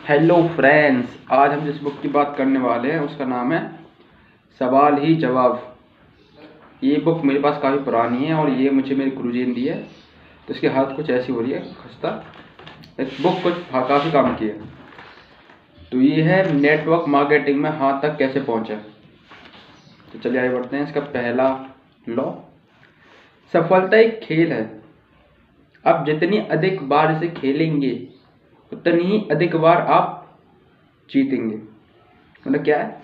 Hello friends, आज हम जिस बुक की बात करने वाले हैं उसका नाम है सवाल ही जवाब। ये बुक मेरे पास काफ़ी पुरानी है और ये मुझे मेरे गुरुजी ने दी है, तो इसकी हालत कुछ ऐसी हो रही है खस्ता। इस बुक कुछ काफ़ी काम की है। तो ये है नेटवर्क मार्केटिंग में हाथ तक कैसे पहुँचे। तो चलिए आगे बढ़ते हैं। इसका पहला लॉ, सफलता एक खेल है। आप जितनी अधिक बार इसे खेलेंगे उतनी ही अधिक बार आप जीतेंगे। मतलब क्या है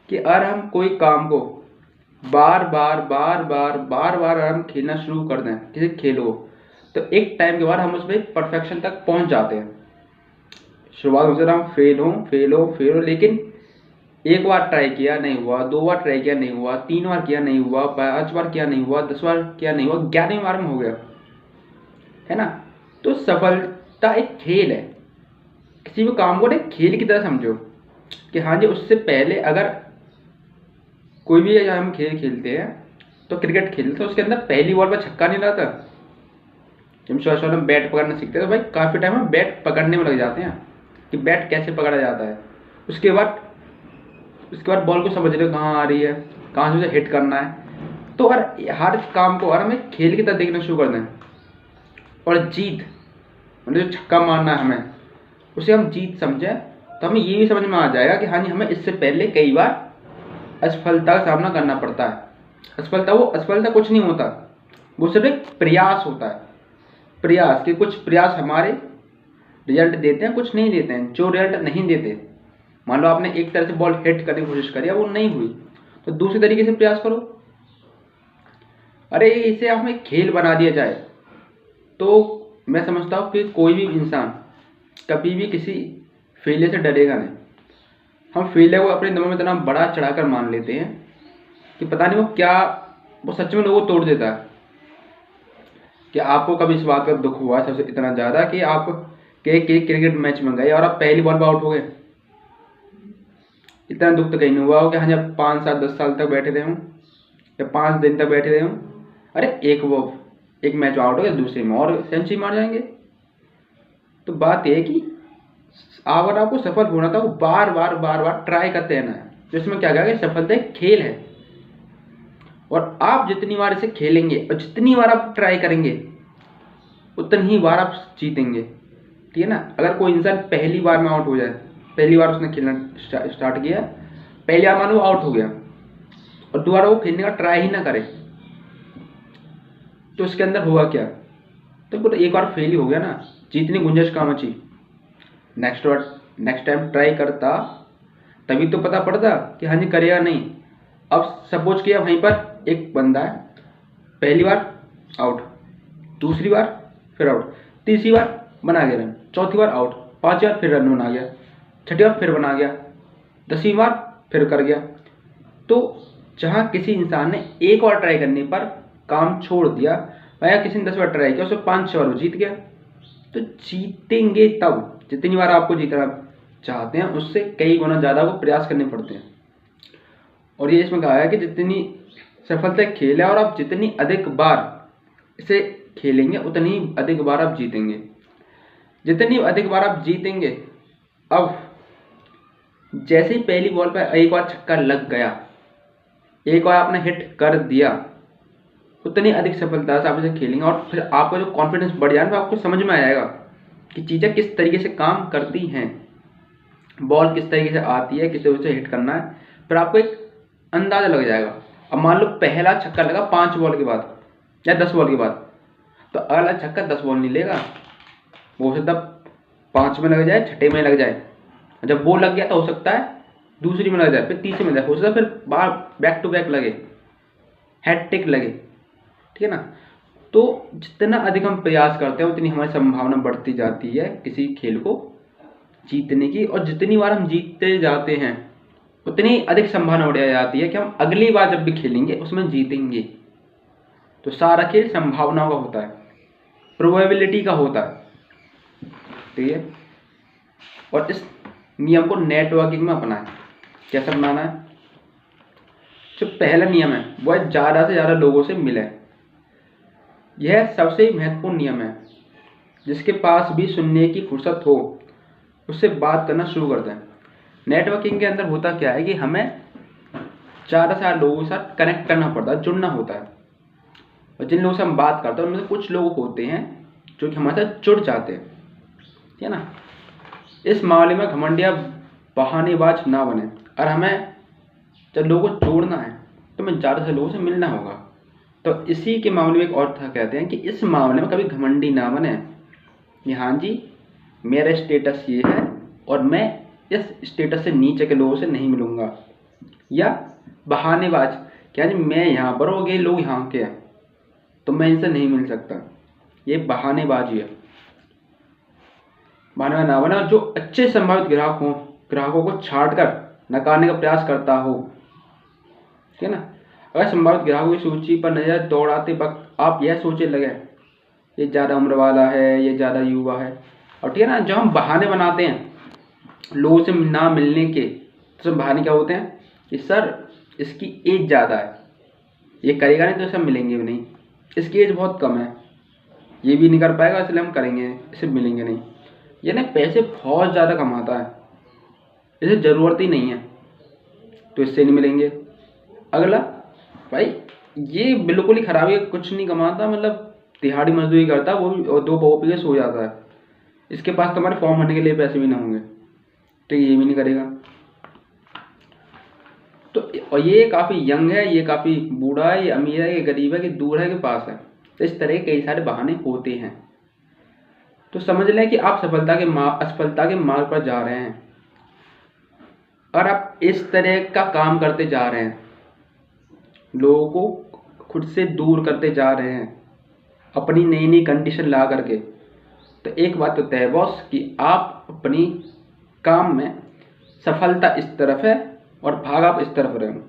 कि अगर हम कोई काम को बार बार बार बार बार बार अगर हम खेलना शुरू कर दें किसी खेल को, तो एक टाइम के बाद हम उसमें परफेक्शन तक पहुंच जाते हैं। शुरुआत में हम फेल हो, लेकिन एक बार ट्राई किया नहीं हुआ, 2 बार ट्राई किया नहीं हुआ, 3 बार किया नहीं हुआ, 5 बार किया नहीं हुआ, 10 बार किया नहीं हुआ, 11वीं बार में हो गया, है ना। तो सफलता एक खेल है। किसी भी काम को एक खेल की तरह समझो कि हाँ जी, उससे पहले अगर कोई भी हम खेल खेलते हैं तो क्रिकेट खेलते तो उसके अंदर पहली बॉल पर छक्का नहीं रहता। जब शुरुआत में बैट पकड़ना सीखते हैं तो भाई काफ़ी टाइम हम बैट पकड़ने में लग जाते हैं कि बैट कैसे पकड़ा जाता है। उसके बाद बॉल को समझ रहे हो कहाँ आ रही है, कहाँ से उसे हिट करना है। तो अगर हर काम को अगर हमें खेल की तरह देखना शुरू कर दें और जीत मतलब जो छक्का मारना है हमें उसे हम जीत समझें, तो हमें ये भी समझ में आ जाएगा कि हाँ जी, हमें इससे पहले कई बार असफलता का सामना करना पड़ता है। असफलता कुछ नहीं होता, वो सिर्फ एक प्रयास होता है। प्रयास के कुछ प्रयास हमारे रिजल्ट देते हैं, कुछ नहीं देते हैं। जो रिजल्ट नहीं देते, मान लो आपने एक तरह से बॉल हिट करने की कोशिश करी, वो नहीं हुई, तो दूसरे तरीके से प्रयास करो। अरे इसे हमें खेल बना दिया जाए तो मैं समझता हूँ कि कोई भी इंसान कभी भी किसी फेलियर से डरेगा नहीं। हम फेलियर को अपने दिमाग में इतना बड़ा चढ़ाकर मान लेते हैं कि पता नहीं वो सच में लोगों को तोड़ देता है। कि आपको कभी इस बात का दुख हुआ सबसे इतना ज़्यादा कि आप के क्रिकेट मैच में गए और आप पहली बॉल पर आउट हो गए? इतना दुख तो कहीं नहीं हुआ हो कि हाँ जब 5 7 10 साल तक बैठे रहे हूँ या 5 दिन तक बैठे रहे हूँ, अरे एक मैच आउट हो गया, दूसरे में और सेंचुरी मार जाएंगे। तो बात यह है कि अगर आपको सफल होना था वो बार बार ट्राई करते रहना है। तो इसमें क्या कहा कि सफलता एक खेल है और आप जितनी बार इसे खेलेंगे और जितनी बार आप ट्राई करेंगे उतनी ही बार आप जीतेंगे। ठीक है ना। अगर कोई इंसान पहली बार में आउट हो जाए, पहली बार उसने खेलना स्टार्ट किया, पहली बार मान लो आउट हो गया और दोबारा वो खेलने का ट्राई ही ना करे, तो उसके अंदर हुआ क्या? तो एक बार फेल ही हो गया ना, जीतने की गुंजाइश कहाँ बची? नेक्स्ट टाइम ट्राई करता तभी तो पता पड़ता कि हाँ जी करेगा नहीं। अब सपोज किया वहीं पर एक बंदा है, पहली बार आउट, दूसरी बार फिर आउट, तीसरी बार बना गया रन, चौथी बार आउट, 5वीं बार फिर रन बना गया, 6ठी बार फिर बना गया, 10वीं बार फिर कर गया। तो जहाँ किसी इंसान ने एक बार ट्राई करने पर काम छोड़ दिया, या किसी ने 10 बार ट्राई किया, उसमें 5 6 बार वो जीत गया। तो जीतेंगे तब जितनी बार आपको जीतना चाहते हैं उससे कई गुना ज़्यादा वो प्रयास करने पड़ते हैं। और ये इसमें कहा है कि जितनी सफलता खेल है और आप जितनी अधिक बार इसे खेलेंगे उतनी अधिक बार आप जीतेंगे। जितनी अधिक बार आप जीतेंगे, अब जैसे ही पहली बॉल पर एक बार छक्का लग गया, एक बार आपने हिट कर दिया, उतनी अधिक सफलता से आप इसे खेलेंगे और फिर आपका जो कॉन्फिडेंस बढ़ जाएगा, आपको समझ में आएगा कि चीज़ें किस तरीके से काम करती हैं, बॉल किस तरीके से आती है, किस तरीके से हिट करना है, फिर आपको एक अंदाजा लग जाएगा। अब मान लो पहला छक्का लगा 5 बॉल के बाद या 10 बॉल के बाद, तो अगला छक्का 10 बॉल नहीं लेगा, वो हो सकता है 5 में लग जाए, 6ठे में लग जाए। जब वो लग गया तो हो सकता है दूसरी में लग जाए, फिर तीसरी में लग जाए, हो सकता है फिर बार बैक टू बैक लगे, हैट्रिक लगे। ठीक है ना। तो जितना अधिक हम प्रयास करते हैं उतनी हमारी संभावना बढ़ती जाती है किसी खेल को जीतने की, और जितनी बार हम जीतते जाते हैं उतनी अधिक संभावना बढ़ जाती है कि हम अगली बार जब भी खेलेंगे उसमें जीतेंगे। तो सारा खेल संभावनाओं का होता है, प्रोबेबिलिटी का होता है। ठीक है। और इस नियम को नेटवर्किंग में अपनाएं। कैसे अपनाना है? जो पहला नियम है वो है ज़्यादा से ज़्यादा लोगों से मिलें। यह सबसे महत्वपूर्ण नियम है। जिसके पास भी सुनने की फुर्सत हो उससे बात करना शुरू करते हैं। नेटवर्किंग के अंदर होता क्या है कि हमें ज़्यादा से ज़्यादा लोगों के साथ कनेक्ट करना पड़ता है, जुड़ना होता है। और जिन लोगों से हम बात करते हैं उनमें से कुछ लोग होते हैं जो कि हमारे साथ जुड़ जाते हैं, ठीक है ना। इस मामले में घमंडिया बहानेबाज ना बने। और हमें जब लोगों को जोड़ना है तो हमें ज़्यादा से लोगों से मिलना होगा। तो इसी के मामले में एक और था, कहते हैं कि इस मामले में कभी घमंडी ना बने कि हाँ जी मेरा स्टेटस ये है और मैं इस स्टेटस से नीचे के लोगों से नहीं मिलूंगा। या बहानेबाज, क्या जी मैं यहाँ पर हो, ये लोग यहाँ के हैं तो मैं इनसे नहीं मिल सकता, ये बहानेबाजी है। बहानेबाज ना बना। जो अच्छे संभावित ग्राहकों को छाट कर नकारने का प्रयास करता हो, ठीक है ना। अगर संभावित ग्राहकों की सूची पर नजर दौड़ाते वक्त आप यह सोचने लगे ये ज़्यादा उम्र वाला है, ये ज़्यादा युवा है, और ठीक है ना, जो हम बहाने बनाते हैं लोगों से ना मिलने के, तो सब बहाने क्या होते हैं कि सर इसकी एज ज़्यादा है, ये करेगा नहीं तो सब मिलेंगे भी नहीं, इसकी एज बहुत कम है, ये भी नहीं कर पाएगा इसलिए हम करेंगे, इससे मिलेंगे नहीं, ये ना पैसे बहुत ज़्यादा कमाता है, इसे ज़रूरत ही नहीं है तो इससे नहीं मिलेंगे। अगला, भाई ये बिल्कुल ही खराब है, कुछ नहीं कमाता, मतलब दिहाड़ी मजदूरी करता वो भी, और 2 पाव पी के सो जाता है, इसके पास तुम्हारे फॉर्म भरने के लिए पैसे भी ना होंगे, तो ये भी नहीं करेगा। तो और ये काफ़ी यंग है, ये काफ़ी बूढ़ा है, ये अमीर है, ये गरीब है, कि दूर है, के पास है, तो इस तरह के कई सारे बहाने होते हैं। तो समझ लें कि आप असफलता के मार्ग पर जा रहे हैं और आप इस तरह का काम करते जा रहे हैं, लोगों को खुद से दूर करते जा रहे हैं अपनी नई नई कंडीशन ला करके। तो एक बात तो तय बॉस कि आप अपनी काम में सफलता इस तरफ है और भाग आप इस तरफ रहे हो।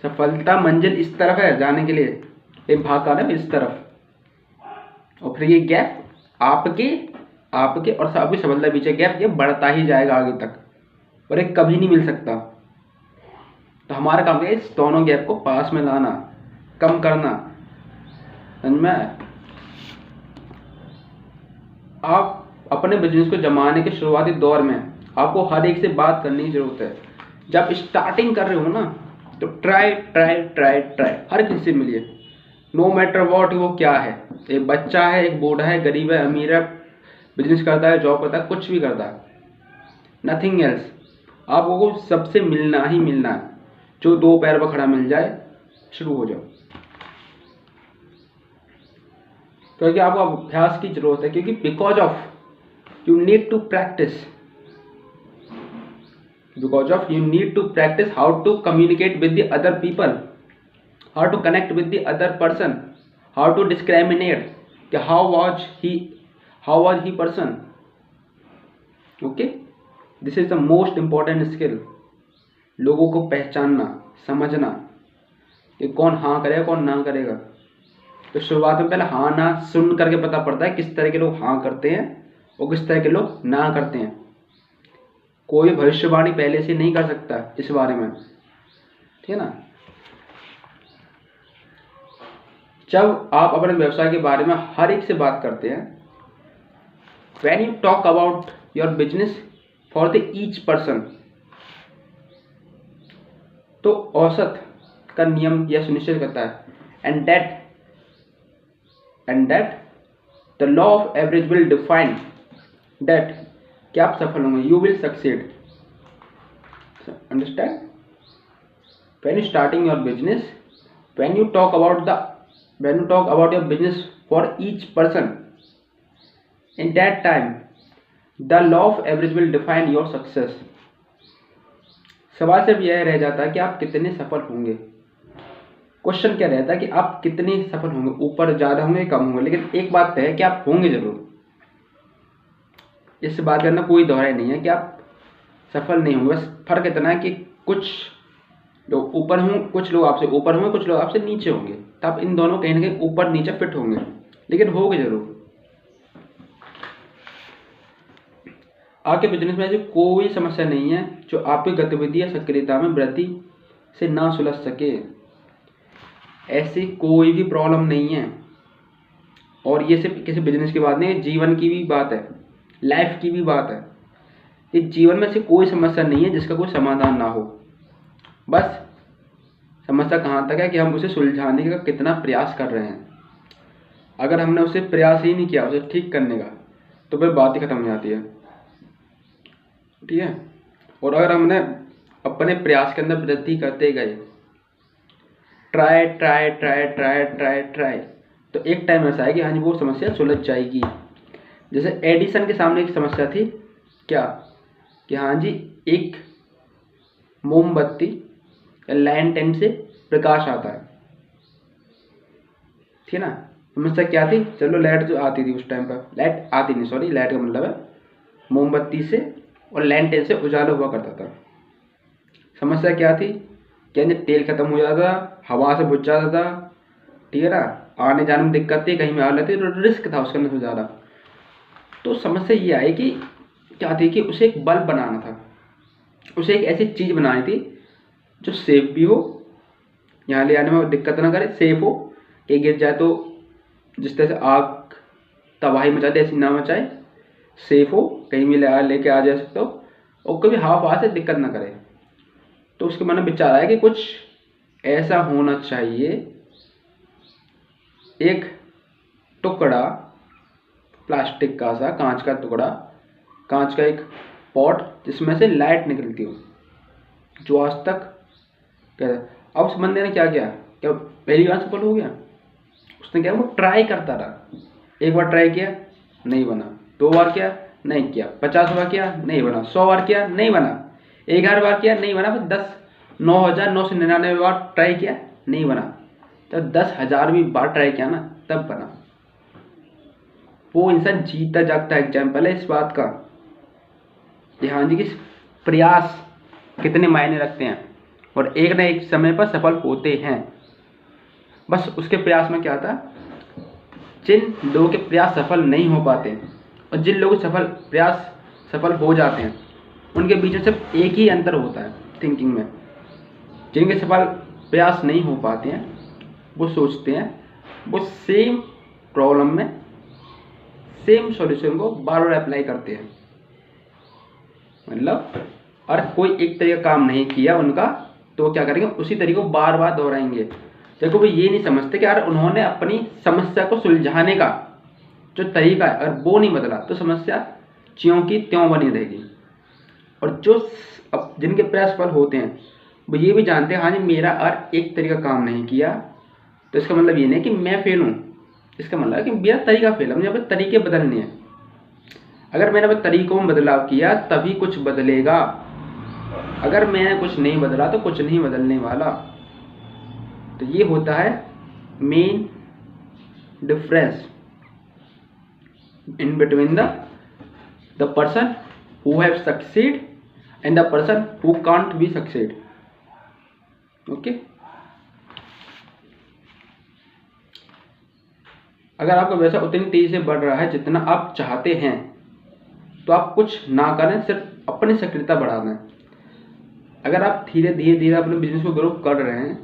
सफलता मंजिल इस तरफ है जाने के लिए, एक भाग का है इस तरफ, और फिर ये गैप आपके और आपकी सफलता के पीछे गैप ये बढ़ता ही जाएगा आगे तक, और एक कभी नहीं मिल सकता। तो हमारा काम है इस दोनों गैप को पास में लाना, कम करना, समझ में आया। आप अपने बिजनेस को जमाने के शुरुआती दौर में आपको हर एक से बात करने की जरूरत है। जब स्टार्टिंग कर रहे हो ना तो ट्राई हर किसी से मिलिए, नो मैटर वॉट वो क्या है, एक बच्चा है, एक बूढ़ा है, गरीब है, अमीर है, बिजनेस करता है, जॉब करता है, कुछ भी करता है, नथिंग एल्स। आपको सबसे मिलना ही मिलना है, जो 2 पैर पर खड़ा मिल जाए शुरू हो जाओ, क्योंकि आपको अभ्यास की जरूरत है, क्योंकि because of you need to practice how to communicate with the other people, how to connect with the other person, how to discriminate कि how was he person, okay, this is the most important skill। लोगों को पहचानना, समझना कि कौन हाँ करेगा कौन ना करेगा। तो शुरुआत में पहले हाँ ना सुन करके पता पड़ता है किस तरह के लोग हाँ करते हैं और किस तरह के लोग ना करते हैं। कोई भविष्यवाणी पहले से नहीं कर सकता इस बारे में, ठीक है ना। जब आप अपने व्यवसाय के बारे में हर एक से बात करते हैं, when you talk about your business for the each person, तो औसत का नियम यह सुनिश्चित करता है and that the law of average will define that क्या आप सफल होंगे, you will succeed, understand। when you starting your business, when you talk about your business for each person, in that time the law of average will define your success। सवाल सिर्फ यह रह जाता है कि आप कितने सफल होंगे। क्वेश्चन क्या रहता है कि आप कितने सफल होंगे, ऊपर ज़्यादा होंगे कम होंगे, लेकिन एक बात है कि आप होंगे जरूर। इससे बात करना कोई दोहराई नहीं है कि आप सफल नहीं होंगे, बस फर्क इतना है कि कुछ लोग ऊपर होंगे, कुछ लोग आपसे ऊपर होंगे, कुछ लोग आपसे नीचे होंगे, तो आप इन दोनों कहीं ना कहीं ऊपर नीचे फिट होंगे, लेकिन होंगे जरूर। आपके बिजनेस में ऐसी कोई समस्या नहीं है जो आपकी गतिविधि या सक्रियता में वृद्धि से ना सुलझ सके, ऐसी कोई भी प्रॉब्लम नहीं है। और ये सिर्फ किसी बिजनेस की बात नहीं है, जीवन की भी बात है। लाइफ की भी बात है। इस जीवन में से कोई समस्या नहीं है जिसका कोई समाधान ना हो। बस समस्या कहाँ तक है कि हम उसे सुलझाने का कितना प्रयास कर रहे हैं। अगर हमने उसे प्रयास ही नहीं किया उसे ठीक करने का, तो फिर बात ही खत्म हो जाती है। ठीक है। और अगर हमने अपने प्रयास के अंदर वृद्धि करते गए, try try try try try try, तो एक टाइम ऐसा है कि हाँ जी वो समस्या सुलझ जाएगी। जैसे एडिसन के सामने एक समस्या थी क्या, कि हाँ जी एक मोमबत्ती या लैंटर्न से प्रकाश आता है, ठीक है ना। समस्या क्या थी, चलो लाइट जो आती थी उस टाइम पर, लाइट आती नहीं, सॉरी लाइट का मतलब है मोमबत्ती से और लैंटर्न से उजाला हुआ करता था। समस्या क्या थी, क्या तेल खत्म हो जाता, हवा से बुझ जाता था, ठीक है ना, आने जाने में दिक्कत थी, कहीं में आ लेती, तो रिस्क था उसके अंदर से ज़्यादा। तो समस्या ये आई कि क्या थी कि उसे एक बल्ब बनाना था, उसे एक ऐसी चीज़ बनानी थी जो सेफ भी हो, यहाँ ले आने में दिक्कत ना करे, सेफ हो, कि गिर जाए तो जिस तरह से आग तबाही मचा दे ऐसी ना मचाए, सेफ हो, कहीं भी लेके आ जा सकते हो, और कभी हवा से दिक्कत ना करे। तो उसके मन में विचार आया कि कुछ ऐसा होना चाहिए, एक टुकड़ा प्लास्टिक का सा, कांच का टुकड़ा, कांच का एक पॉट जिसमें से लाइट निकलती हो, जो आज तक क्या। अब उस बंदे ने क्या किया, क्या पहली बार सफल हो गया, उसने क्या वो ट्राई करता रहा। एक बार ट्राई किया नहीं बना, 2 बार किया नहीं किया, 50 बार किया नहीं बना, 100 बार किया नहीं बना, 11 बार किया नहीं बना, फिर 9,999 बार ट्राई किया नहीं बना, तब 10,000वीं बार ट्राई किया ना तब बना। वो इंसान जीता जागता एग्जाम्पल है इस बात का कि हाँ जी कि प्रयास कितने मायने रखते हैं और एक ना एक समय पर सफल होते हैं। बस उसके प्रयास में क्या था, जिन लोगों के प्रयास सफल नहीं हो पाते और जिन लोगों के प्रयास सफल हो जाते हैं, उनके बीच में सिर्फ एक ही अंतर होता है थिंकिंग में। जिनके सफल प्रयास नहीं हो पाते हैं वो सोचते हैं वो सेम प्रॉब्लम में सेम सॉल्यूशन को बार बार अप्लाई करते हैं। मतलब और कोई एक तरीका काम नहीं किया उनका, तो क्या करेंगे उसी तरीके को बार बार दोहराएंगे। देखो वो ये नहीं समझते कि यार उन्होंने अपनी समस्या को सुलझाने का जो तरीका है अगर वो नहीं बदला तो समस्या ज्यों की त्यों बनी रहेगी। और जो जिनके प्रयास सफल होते हैं वो ये भी जानते हैं हाँ जी मेरा और एक तरीका काम नहीं किया तो इसका मतलब ये नहीं कि मैं फेल हूँ, इसका मतलब है कि मेरा तरीका फेल है, मुझे अपने तरीके बदलने हैं। अगर मैंने अपने तरीकों में बदलाव किया तभी कुछ बदलेगा, अगर मैंने कुछ नहीं बदला तो कुछ नहीं बदलने वाला। तो ये होता है main difference in between the person who have succeed and the person who can't be succeed. Okay. अगर आपका व्यवसाय उतनी तेजी से बढ़ रहा है जितना आप चाहते हैं तो आप कुछ ना करें, सिर्फ अपनी सक्रियता बढ़ा दें। अगर आप धीरे धीरे अपने बिजनेस को ग्रो कर रहे हैं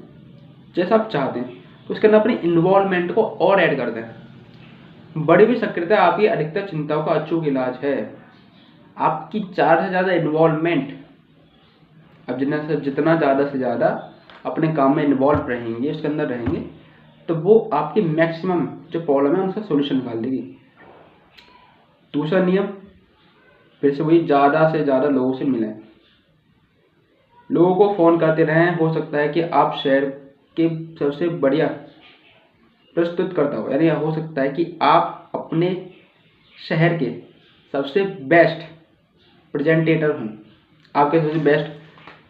जैसा आप चाहते हैं तो उसके अंदर अपनी इन्वॉल्वमेंट को और ऐड कर दें। बढ़ी हुई सक्रियता आपकी अधिकतर चिंताओं का अचूक इलाज है। आपकी ज़्यादा से ज़्यादा इन्वॉल्वमेंट, अब जितना ज़्यादा से ज़्यादा अपने काम में इन्वॉल्व रहेंगे, उसके अंदर रहेंगे, तो वो आपकी मैक्सिमम जो प्रॉब्लम है उनका सोल्यूशन निकाल देगी। दूसरा नियम फिर से वही, ज़्यादा से ज़्यादा लोगों से मिलें, लोगों को फ़ोन करते रहें। हो सकता है कि आप शहर के सबसे बढ़िया प्रस्तुत करता हो, यानी हो सकता है कि आप अपने शहर के सबसे बेस्ट प्रेजेंटेटर हों, आपके सबसे बेस्ट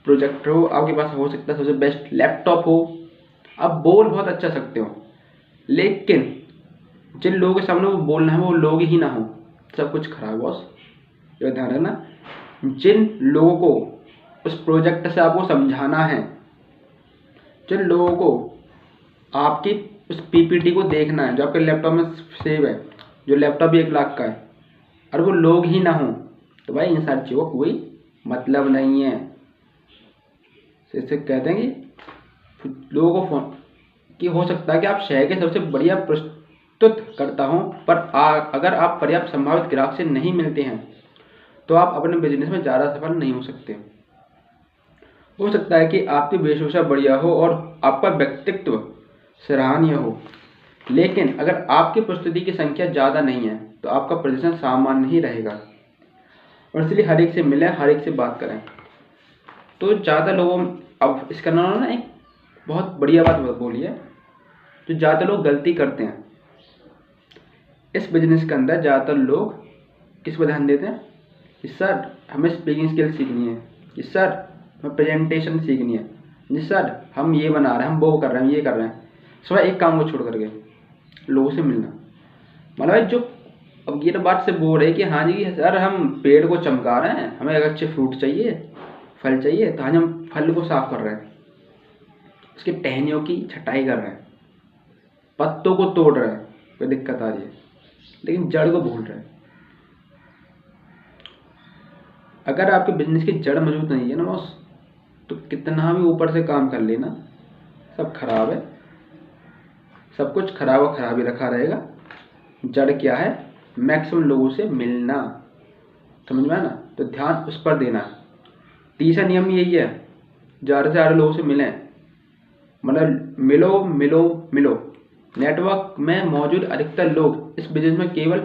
प्रोजेक्टर हो, आपके पास हो सकता है सबसे बेस्ट लैपटॉप हो, आप बोल बहुत अच्छा सकते हो, लेकिन जिन लोगों के सामने वो बोलना है वो लोग ही ना हो, सब कुछ खराब। बॉस ये ध्यान रखना, जिन लोगों को उस प्रोजेक्ट से आपको समझाना है, जिन लोगों को आपकी उस पीपीटी को देखना है जो आपके लैपटॉप में सेव है, जो लैपटॉप भी 1 लाख का है, और वो लोग ही ना हो, तो भाई इन सारी चीज़ों का कोई मतलब नहीं है। जैसे कहते हैं कि लोगों को फोन कि हो सकता है कि आप शहर के सबसे बढ़िया करता हूँ, पर अगर आप पर्याप्त संभावित ग्राहक से नहीं मिलते हैं तो आप अपने बिजनेस में ज़्यादा सफल नहीं हो सकते। हो सकता है कि आपकी वेशभूषा बढ़िया हो और आपका व्यक्तित्व सराहनीय हो, लेकिन अगर आपकी प्रस्तुति की संख्या ज़्यादा नहीं है तो आपका प्रदर्शन सामान्य ही रहेगा। और इसलिए हर एक से मिलें, हर एक से बात करें। तो ज़्यादा लोगों, अब इसका ना एक बहुत बढ़िया बात बोली है, जो ज़्यादा लोग गलती करते हैं इस बिजनेस के अंदर, ज़्यादातर लोग किस पर ध्यान देते हैं कि सर हमें स्पीकिंग स्किल सीखनी है, कि सर हमें प्रेजेंटेशन सीखनी है, जी सर हम ये बना रहे हैं, हम वो कर रहे हैं, ये कर रहे हैं। सिवाय एक काम को छोड़ करके लोगों से मिलना। मतलब जो अब ये तो बात से बोल रहे कि हाँ जी सर हम पेड़ को चमका रहे हैं, हमें अगर अच्छे फ्रूट चाहिए, फल चाहिए, तो आज हम फल को साफ कर रहे हैं, उसकी टहनियों की छटाई कर रहे हैं, पत्तों को तोड़ रहे हैं, कोई दिक्कत आ रही है, लेकिन जड़ को भूल रहे हैं। अगर आपके बिजनेस की जड़ मजबूत नहीं है ना बॉस, तो कितना भी ऊपर से काम कर लेना सब खराब है, सब कुछ खराब और खराब ही रखा रहेगा। जड़ क्या है? मैक्सिमम लोगों से मिलना, समझ में आया ना? तो ध्यान उस पर देना। तीसरा नियम यही है, ज़्यादा से ज़्यादा लोगों से मिलें, मतलब मिलो मिलो मिलो। नेटवर्क में मौजूद अधिकतर लोग इस बिजनेस में केवल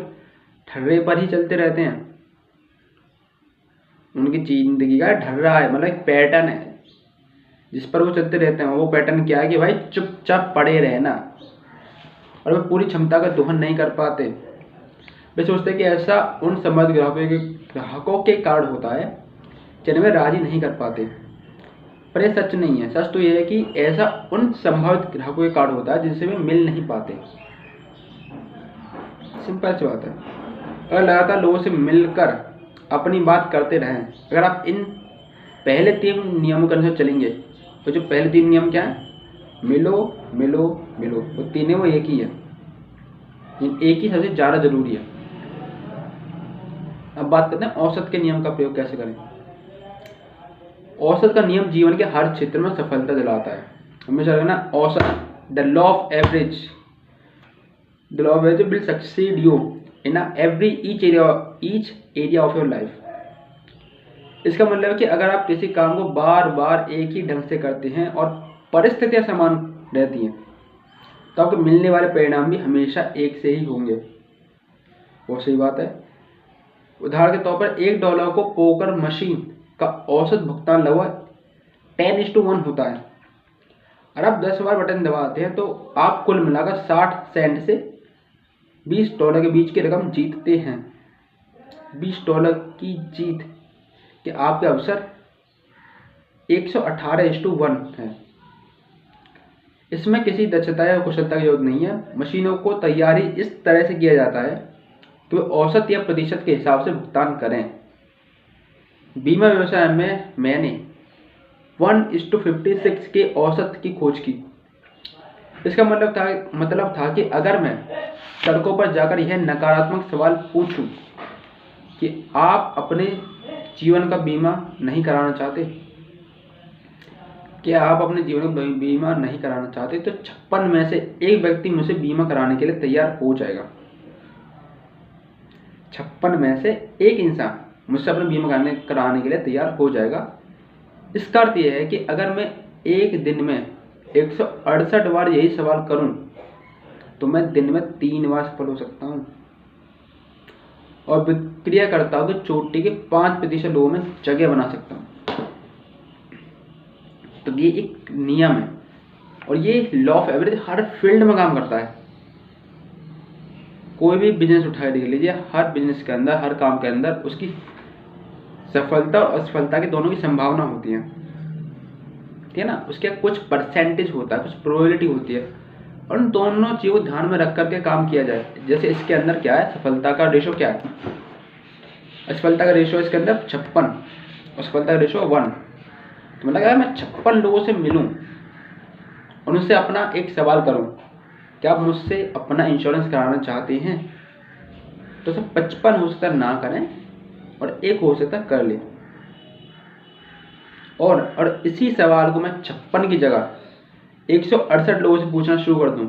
ठर्रे पर ही चलते रहते हैं। उनकी जिंदगी का ढर्रा है, मतलब एक पैटर्न है जिस पर वो चलते रहते हैं। वो पैटर्न क्या है कि भाई चुपचाप पड़े रहना, और वे पूरी क्षमता का दोहन नहीं कर पाते। वे सोचते हैं कि ऐसा उन समर्थ ग्राहकों के कारण होता है जिन्हें वे राजी नहीं कर पाते, पर यह सच नहीं है। सच तो यह है कि ऐसा उन संभावित ग्राहकों के कारण होता है जिनसे वे मिल नहीं पाते। सिंपल सी बात है। अगर लगातार लोगों से मिलकर अपनी बात करते रहें, अगर आप इन पहले 3 नियमों के अनुसार चलेंगे, तो जो पहले 3 नियम क्या है? मिलो मिलो मिलो, वो तीनों वो एक ही है, एक ही सबसे ज़्यादा जरूरी है। अब बात करते हैं औसत के नियम का प्रयोग कैसे करें। औसत का नियम जीवन के हर क्षेत्र में सफलता दिलाता है। हमेशा रखना औसत, the law of average, the law of average will succeed you in each area of your life. इसका मतलब है कि अगर आप किसी काम को बार बार एक ही ढंग से करते हैं और परिस्थितियां समान रहती हैं, तो आपको मिलने वाले परिणाम भी हमेशा एक से ही होंगे। वो सही बात है। उदाहरण के तौर पर $1 को पोकर मशीन का औसत भुगतान लगभग 10:1 होता है। और आप 10 बार बटन दबाते हैं तो आप कुल मिलाकर 60 सेंट से $20 के बीच की रकम जीतते हैं। $20 की जीत के आपके अवसर 118:1 है। इसमें किसी दक्षता या कुशलता का योग नहीं है। मशीनों को तैयारी इस तरह से किया जाता है कि वे औसत या प्रतिशत के हिसाब से भुगतान करें। बीमा व्यवसाय में मैंने 1:56 के औसत की खोज की। इसका मतलब था कि अगर मैं सड़कों पर जाकर यह नकारात्मक सवाल पूछूं कि आप अपने जीवन का बीमा नहीं कराना चाहते, क्या आप अपने जीवन का बीमा नहीं कराना चाहते, तो 56 में से एक व्यक्ति मुझसे बीमा कराने के लिए तैयार हो जाएगा। 56 में से एक इंसान मुझसे अपने बीमा कराने के लिए तैयार हो जाएगा। इसका अर्थ यह है कि अगर मैं एक दिन में 168 बार यही सवाल करूं, तो मैं दिन में 3 बार सफल हो सकता हूं और विक्रियाकर्ताओं की चोटी के 5% लोगों में जगह बना सकता हूं। तो ये एक नियम है, और ये law of average her field में काम करता है। कोई भी बिजनेस उठाए देख लीजिए, हर बिजनेस के अंदर, हर काम के अंदर उसकी सफलता और असफलता की दोनों की संभावना होती है, ठीक है ना? उसके कुछ परसेंटेज होता है, कुछ प्रोबेबिलिटी होती है, और उन दोनों चीज़ों को ध्यान में रख करके काम किया जाए। जैसे इसके अंदर क्या है, सफलता का रेशो क्या है, असफलता का रेशो इसके अंदर 56, असफलता का रेशो 1। तो मतलब अगर मैं 56 लोगों से मिलूं और उनसे अपना एक सवाल करूं, क्या आप मुझसे अपना इंश्योरेंस कराना चाहते हैं, तो सब 55 हो सकता ना करें और एक हो सकता कर ले। और इसी सवाल को मैं 56 की जगह 168 लोगों से पूछना शुरू कर दूं।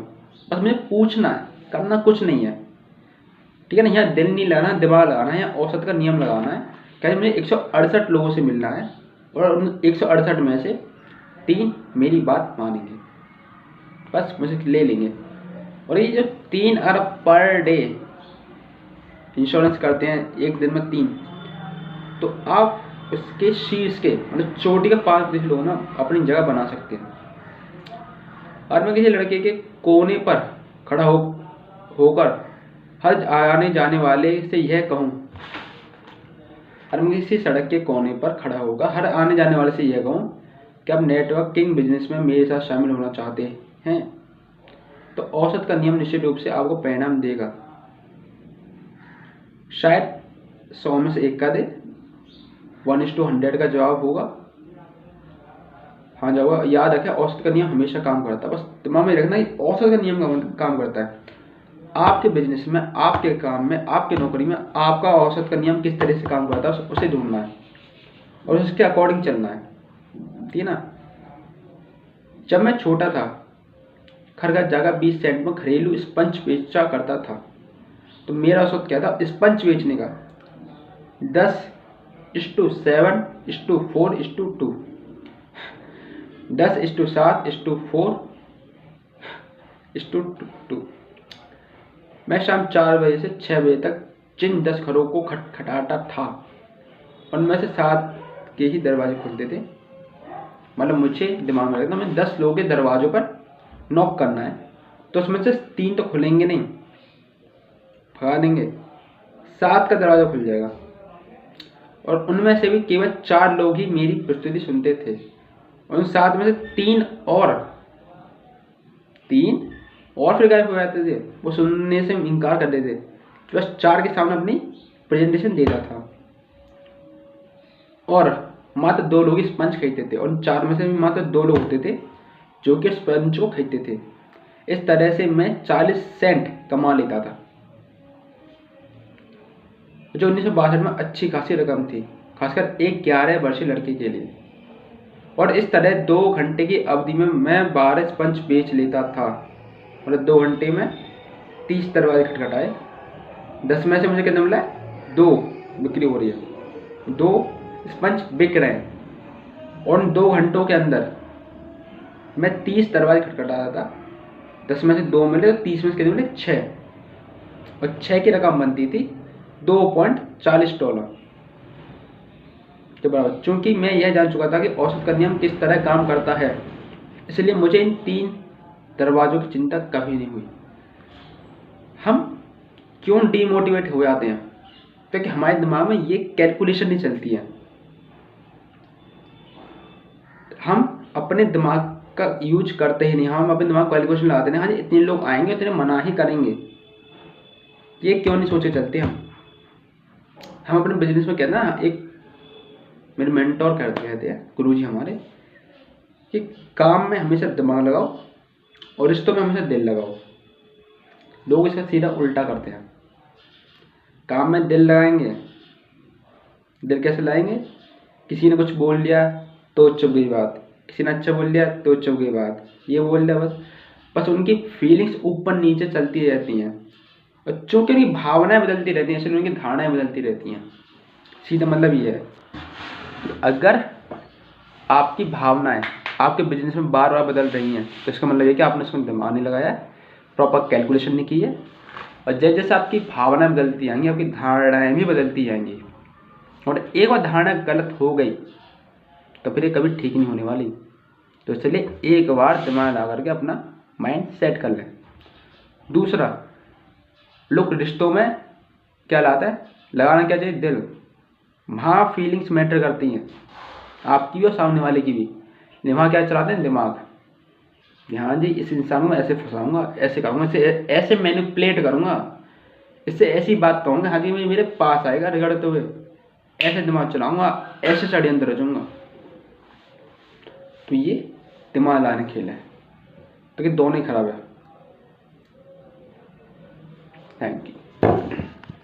बस मुझे पूछना है, करना कुछ नहीं है, ठीक है ना। यहाँ दिल नहीं लगाना, दिमाग लगाना है, यहाँ औसत का नियम लगाना है। क्या मुझे 168 लोगों से मिलना है और उन 168 में से 3 मेरी बात मानेंगे, बस मुझे ले लेंगे। और ये जो 3 अरब पर डे इंश्योरेंस करते हैं एक दिन में 3, तो आप उसके शीर्ष के मतलब चोटी के 5 लोग ना अपनी जगह बना सकते हैं। और मैं किसी लड़के के कोने पर खड़ा होकर हर आने जाने वाले से यह कहूँ, और मैं किसी सड़क के कोने पर खड़ा होकर हर आने जाने वाले से यह कहूँ कि आप नेटवर्किंग बिजनेस में मेरे साथ शामिल होना चाहते हैं, तो औसत का नियम निश्चित रूप से आपको परिणाम देगा। शायद 100 में से 1 का दे, 1:100 का जवाब होगा हाँ जवाब। याद रखें, औसत का नियम हमेशा काम करता है। बस दिमाग में रखना कि औसत का नियम काम करता है। आपके बिजनेस में, आपके काम में, आपके नौकरी में आपका औसत का नियम किस तरह से काम करता है उसे ढूंढना है और उसके अकॉर्डिंग चलना है, ठीक है ना। जब मैं छोटा था, घर का जगह 20 सेंट में घरेलू स्पंज बेचा करता था, तो मेरा औसत क्या था स्पंज बेचने का? 10:7:4:2, 10:7:4:2। मैं शाम 4 बजे से 6 बजे तक जिन 10 घरों को खटखटाता था, उनमें से 7 के ही दरवाजे खुलते थे। मतलब मुझे दिमाग में रखना, मैं 10 लोगों के दरवाजों पर नॉक करना है, तो उसमें से 3 तो खुलेंगे नहीं, भगा देंगे, 7 का दरवाजा खुल जाएगा। और उनमें से भी केवल 4 लोग ही मेरी प्रस्तुति सुनते थे। उन 7 में से 3 और फिर गायब हो जाते थे, वो सुनने से इनकार कर देते, बस 4 के सामने अपनी प्रेजेंटेशन देता था। और मात्र 2 लोग स्पंज खरीदते थे, और उन 4 में से भी मात्र 2 लोग होते थे जो कि स्पंज को खरीदते थे। इस तरह से मैं 40 सेंट कमा लेता था, जो 1962 में अच्छी खासी रकम थी, खासकर एक 11 वर्षीय लड़के के लिए। और इस तरह 2 घंटे की अवधि में मैं 12 स्पंज बेच लेता था। मतलब 2 घंटे में 30 दरवाजे खटखटाए, 10 में से मुझे कितना मिला है? 2 बिक्री हो रही है, 2 स्पंज बिक रहे हैं। और उन 2 घंटों के अंदर मैं 30 दरवाजे खटखटाता था, 10 में से 2 मिले, 30 में से कितने मिले? 6, और 6 की रकम बनती थी $2.40 के बराबर। चूंकि मैं यह जान चुका था कि औसत का नियम किस तरह काम करता है, इसलिए मुझे इन 3 दरवाजों की चिंता कभी नहीं हुई। हम क्यों डीमोटिवेट हो जाते हैं? क्योंकि हमारे दिमाग में ये कैलकुलेशन नहीं चलती है। हम अपने दिमाग का यूज करते ही नहीं, हम अपने दिमाग कैलकुलेशन लगाते हैं, हाँ जी इतने लोग आएंगे, इतने मना ही करेंगे, ये क्यों नहीं सोचे चलते हम अपने बिजनेस में कहते हैं, एक मेरे मेंटोर कहते हैं, गुरुजी हमारे, कि काम में हमेशा दिमाग लगाओ और रिश्तों में हमेशा दिल लगाओ। लोग इसका सीधा उल्टा करते हैं। काम में दिल लगाएंगे, दिल कैसे लाएंगे? किसी ने कुछ बोल दिया तो चुप गई बात, किसी ने अच्छा बोल दिया तो चुप गई बात, ये बोल दिया, बस उनकी फीलिंग्स ऊपर नीचे चलती रहती हैं। और चूंकि उनकी भावनाएं बदलती रहती हैं, इसलिए उनकी धारणाएं बदलती रहती हैं। सीधा मतलब ये है कि अगर आपकी भावनाएं आपके बिजनेस में बार बार बदल रही हैं, तो इसका मतलब ये कि आपने उसमें दिमाग नहीं लगाया है, प्रॉपर कैलकुलेशन नहीं की है। और जैसे जैसे आपकी भावनाएं बदलती जाएंगी, आपकी धारणाएं भी बदलती जाएंगी। और एक बार धारणा गलत हो गई तो फिर ये कभी ठीक नहीं होने वाली। तो इसलिए एक बार दिमाग लगा करके अपना माइंड सेट कर लें। दूसरा, लोग रिश्तों में क्या लाता है? लगाना क्या चाहिए? दिल। वहाँ फीलिंग्स मैटर करती हैं, आपकी भी और सामने वाले की भी। वहाँ क्या चलाते हैं? दिमाग। हाँ जी, इस इंसान को मैं ऐसे फंसाऊंगा, ऐसे करूँगा, इसे ऐसे मैनिपुलेट करूँगा, इससे ऐसी बात कहूँगा, हाँ जी मेरे पास आएगा रिगड़ते हुए, ऐसे दिमाग चलाऊँगा, ऐसे षड्यंत्र रचूँगा। तो ये दिमाग लाने खेल है, तो कि दोनों ही खराब है। Thank you.